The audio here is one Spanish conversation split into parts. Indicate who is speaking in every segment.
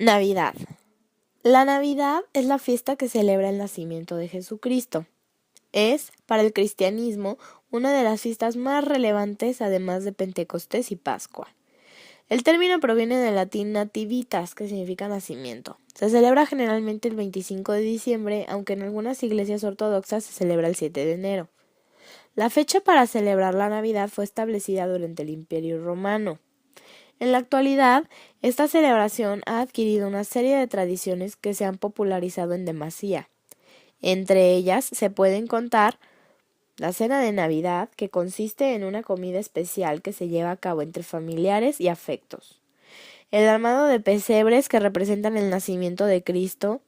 Speaker 1: Navidad. La Navidad es la fiesta que celebra el nacimiento de Jesucristo. Es, para el cristianismo, una de las fiestas más relevantes, además de Pentecostés y Pascua. El término proviene del latín nativitas, que significa nacimiento. Se celebra generalmente el 25 de diciembre, aunque en algunas iglesias ortodoxas se celebra el 7 de enero. La fecha para celebrar la Navidad fue establecida durante el Imperio Romano. En la actualidad, esta celebración ha adquirido una serie de tradiciones que se han popularizado en demasía. Entre ellas se pueden contar la cena de Navidad, que consiste en una comida especial que se lleva a cabo entre familiares y afectos, el armado de pesebres que representan el nacimiento de Cristo,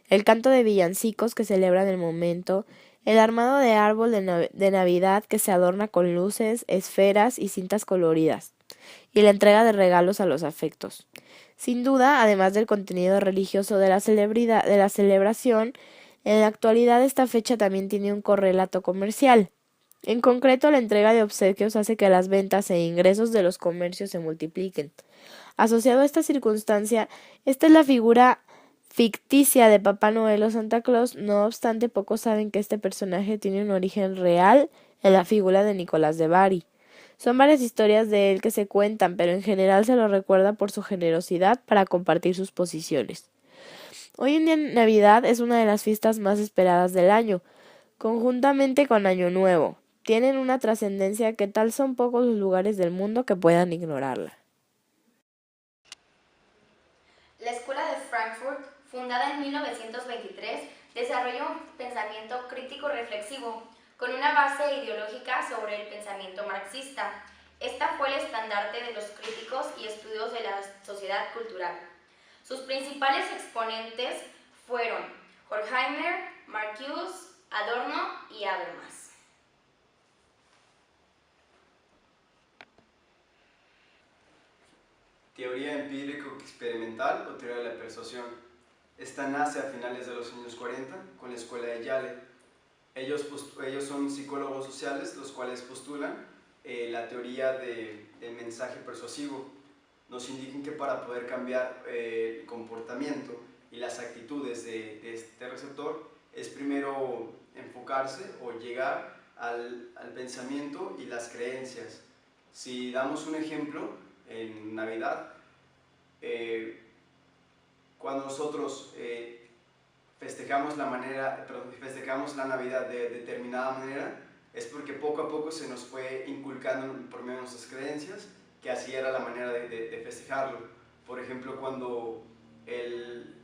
Speaker 1: el canto de villancicos que celebran el momento, el armado de árbol de Navidad que se adorna con luces, esferas y cintas coloridas, y la entrega de regalos a los afectos. Sin duda, además del contenido religioso de la celebración, en la actualidad esta fecha también tiene un correlato comercial. En concreto, la entrega de obsequios hace que las ventas e ingresos de los comercios se multipliquen. Asociado a esta circunstancia, esta es la figura ficticia de Papá Noel o Santa Claus. No obstante, pocos saben que este personaje tiene un origen real en la figura de Nicolás de Bari. Son varias historias de él que se cuentan, pero en general se lo recuerda por su generosidad para compartir sus posiciones. Hoy en día Navidad es una de las fiestas más esperadas del año, conjuntamente con Año Nuevo. Tienen una trascendencia que tal son pocos los lugares del mundo que puedan ignorarla.
Speaker 2: La Escuela de Frankfurt, fundada en 1923, desarrolló un pensamiento crítico-reflexivo con una base ideológica sobre el pensamiento marxista. Esta fue el estandarte de los críticos y estudios de la sociedad cultural. Sus principales exponentes fueron Horkheimer, Marcuse, Adorno y Habermas.
Speaker 3: Teoría empírico-experimental o teoría de la persuasión. Esta nace a finales de los años 40 con la escuela de Yale. Ellos son psicólogos sociales, los cuales postulan la teoría del mensaje persuasivo. Nos indican que para poder cambiar el comportamiento y las actitudes de este receptor es primero enfocarse o llegar al pensamiento y las creencias. Si damos un ejemplo, en Navidad, cuando nosotros festejamos la Navidad de determinada manera, es porque poco a poco se nos fue inculcando por medio de nuestras creencias que así era la manera de festejarlo. Por ejemplo, cuando el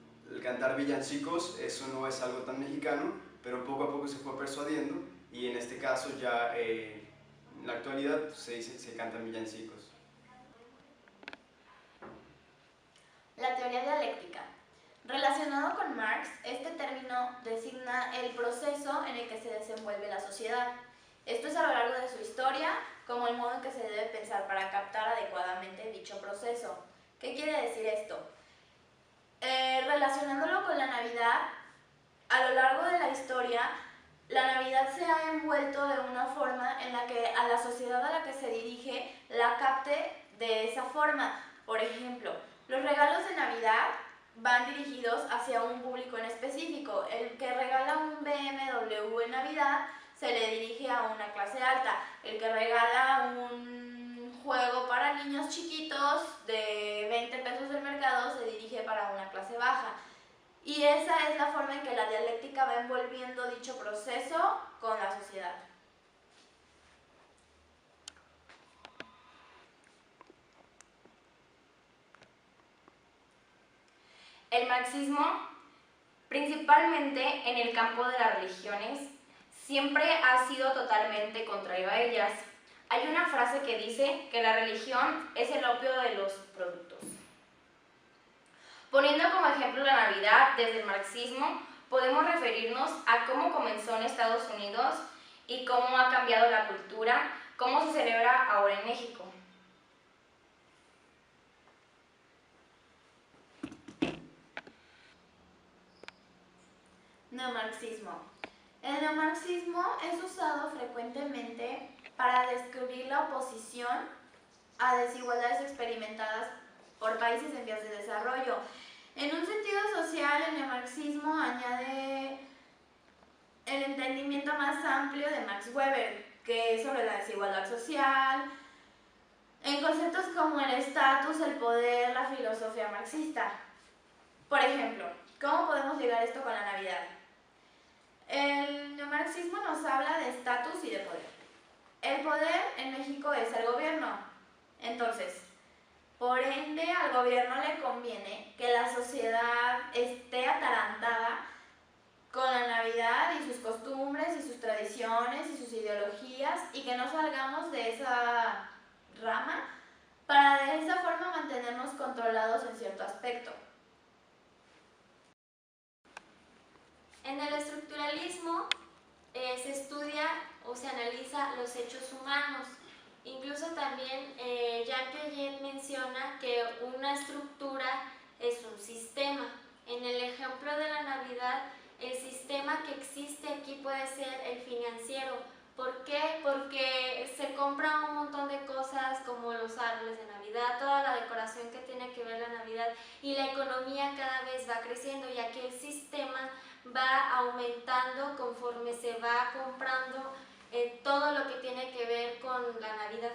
Speaker 3: cantar villancicos, eso no es algo tan mexicano, pero poco a poco se fue persuadiendo y en este caso ya en la actualidad se cantan villancicos.
Speaker 2: La teoría dialéctica. Relacionado con Marx, este término designa el proceso en el que se desenvuelve la sociedad. Esto es a lo largo de su historia, como el modo en que se debe pensar para captar adecuadamente dicho proceso. ¿Qué quiere decir esto? Relacionándolo con la Navidad, a lo largo de la historia, la Navidad se ha envuelto de una forma en la que a la sociedad a la que se dirige la capte de esa forma. Por ejemplo, los regalos de Navidad van dirigidos hacia un público en específico. El que regala un BMW en Navidad se le dirige a una clase alta. El que regala un juego para niños chiquitos de 20 pesos del mercado se dirige para una clase baja. Y esa es la forma en que la dialéctica va envolviendo dicho proceso con la sociedad. El marxismo, principalmente en el campo de las religiones, siempre ha sido totalmente contrario a ellas. Hay una frase que dice que la religión es el opio de los productos. Poniendo como ejemplo la Navidad desde el marxismo, podemos referirnos a cómo comenzó en Estados Unidos y cómo ha cambiado la cultura, cómo se celebra ahora en México. Neomarxismo. El neomarxismo es usado frecuentemente para describir la oposición a desigualdades experimentadas por países en vías de desarrollo. En un sentido social, el neomarxismo añade el entendimiento más amplio de Max Weber, que es sobre la desigualdad social, en conceptos como el estatus, el poder, la filosofía marxista. Por ejemplo, ¿cómo podemos ligar esto con la Navidad? El neomarxismo nos habla de estatus y de poder. El poder en México es el gobierno. Entonces, por ende, al gobierno le conviene que la sociedad esté atarantada con la Navidad y sus costumbres y sus tradiciones y sus ideologías, y que no salgamos de esa rama para de esa forma mantenernos controlados en cierto aspecto.
Speaker 4: En el estructuralismo se estudia o se analiza los hechos humanos. Incluso también Jean Piaget menciona que una estructura es un sistema. En el ejemplo de la Navidad, el sistema que existe aquí puede ser el financiero. ¿Por qué? Porque se compra un montón de cosas como los árboles de Navidad, toda la decoración que tiene que ver la Navidad, y la economía cada vez va creciendo, ya que el sistema va aumentando conforme se va comprando todo lo que tiene que ver con la Navidad.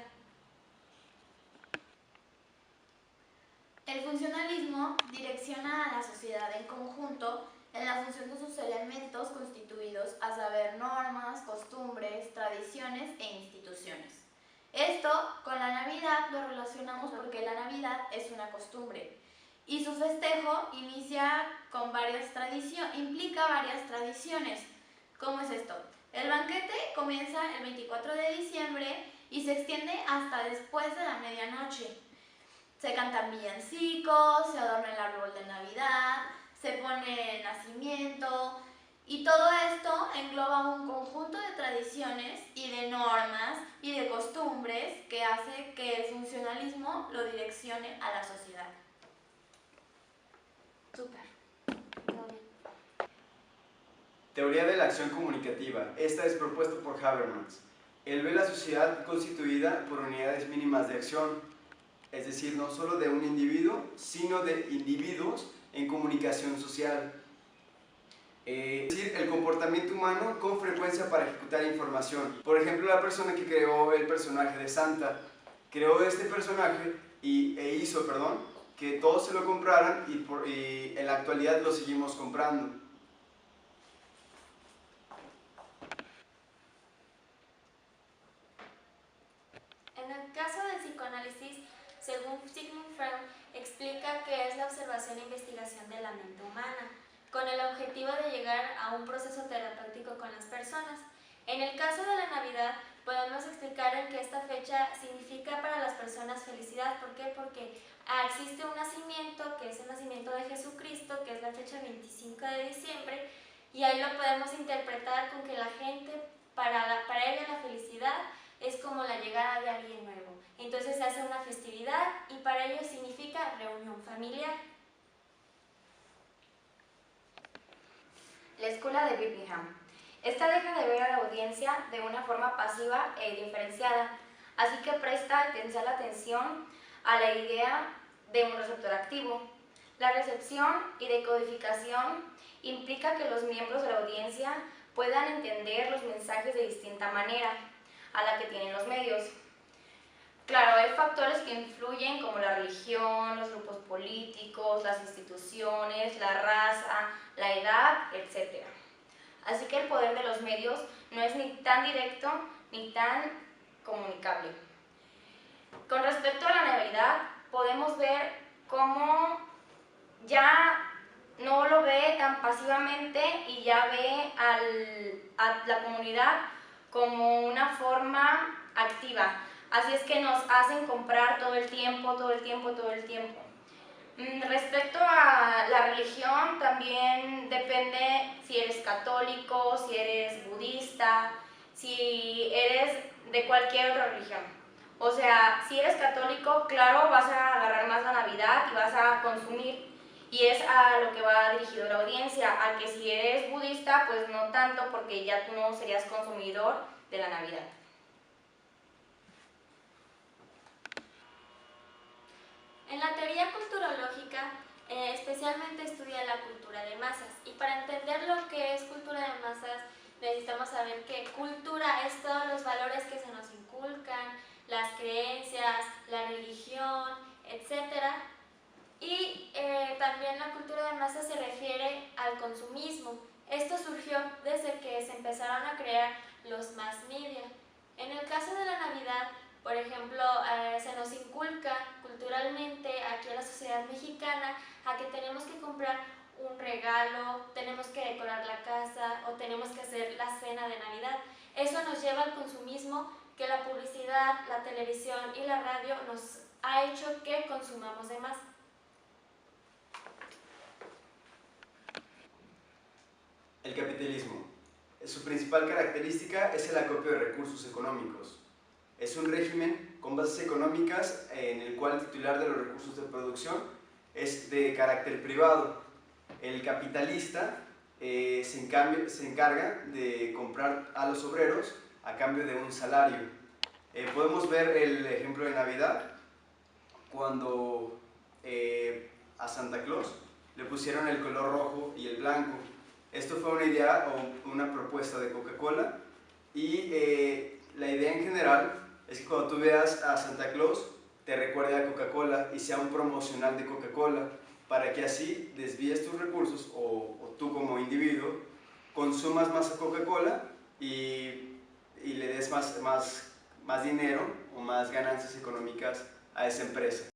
Speaker 2: El funcionalismo direcciona a la sociedad en conjunto en la función de sus elementos constituidos, a saber, normas, costumbres, tradiciones e instituciones. Esto con la Navidad lo relacionamos porque la Navidad es una costumbre y su festejo inicia con implica varias tradiciones. ¿Cómo es esto? El banquete comienza el 24 de diciembre y se extiende hasta después de la medianoche. Se cantan villancicos, se adorna el árbol de Navidad, se pone el nacimiento, y todo esto engloba un conjunto de tradiciones y de normas y de costumbres que hace que el funcionalismo lo direccione a la sociedad.
Speaker 4: Súper. Muy bien.
Speaker 3: Teoría de la acción comunicativa. Esta es propuesta por Habermas. Él ve la sociedad constituida por unidades mínimas de acción, es decir, no solo de un individuo, sino de individuos en comunicación social. Es decir, el comportamiento humano con frecuencia para ejecutar información. Por ejemplo, la persona que creó el personaje de Santa, creó este personaje hizo que todos se lo compraran y en la actualidad lo seguimos comprando.
Speaker 4: En el caso del psicoanálisis, según Sigmund Freud, explica que es la observación e investigación de la mente humana, con el objetivo de llegar a un proceso terapéutico con las personas. En el caso de la Navidad, podemos explicar en que esta fecha significa para las personas felicidad. ¿Por qué? Porque existe un nacimiento, que es el nacimiento de Jesucristo, que es la fecha 25 de diciembre, y ahí lo podemos interpretar con que la gente, para ella la felicidad es como la llegada de alguien nuevo. Entonces se hace una festividad y para ellos significa reunión familiar.
Speaker 5: La escuela de Birmingham. Esta deja de ver a la audiencia de una forma pasiva e diferenciada, así que presta especial atención a la idea de un receptor activo. La recepción y decodificación implica que los miembros de la audiencia puedan entender los mensajes de distinta manera a la que tienen los medios. Claro, hay factores que influyen como la religión, los grupos políticos, las instituciones, la raza, la edad, etc. Así que el poder de los medios no es ni tan directo ni tan comunicable. Con respecto a la Navidad, podemos ver cómo ya no lo ve tan pasivamente y ya ve a la comunidad como una forma activa. Así es que nos hacen comprar todo el tiempo. Respecto a la religión, también depende si eres católico, si eres budista, si eres de cualquier otra religión. O sea, si eres católico, claro, vas a agarrar más la Navidad y vas a consumir. Y es a lo que va dirigido la audiencia, a que si eres budista, pues no tanto, porque ya tú no serías consumidor de la Navidad.
Speaker 4: En la teoría culturológica, específicamente esencialmente estudia la cultura de masas. Y para entender lo que es cultura de masas, necesitamos saber que cultura es todos los valores que se nos inculcan, las creencias, la religión, etc. Y también la cultura de masas se refiere al consumismo. Esto surgió desde que se empezaron a crear los mass media. En el caso de la Navidad, por ejemplo, se nos inculca culturalmente aquí en la sociedad mexicana a que tenemos que comprar un regalo, tenemos que decorar la casa o tenemos que hacer la cena de Navidad. Eso nos lleva al consumismo que la publicidad, la televisión y la radio nos ha hecho que consumamos de más.
Speaker 3: El capitalismo. Su principal característica es el acopio de recursos económicos. Es un régimen con bases económicas en el cual el titular de los recursos de producción es de carácter privado. El capitalista se encarga de comprar a los obreros a cambio de un salario. Podemos ver el ejemplo de Navidad, cuando a Santa Claus le pusieron el color rojo y el blanco. Esto fue una idea o una propuesta de Coca-Cola y la idea en general es que cuando tú veas a Santa Claus te recuerde a Coca-Cola y sea un promocional de Coca-Cola, para que así desvíes tus recursos o tú como individuo consumas más a Coca-Cola y le des más dinero o más ganancias económicas a esa empresa.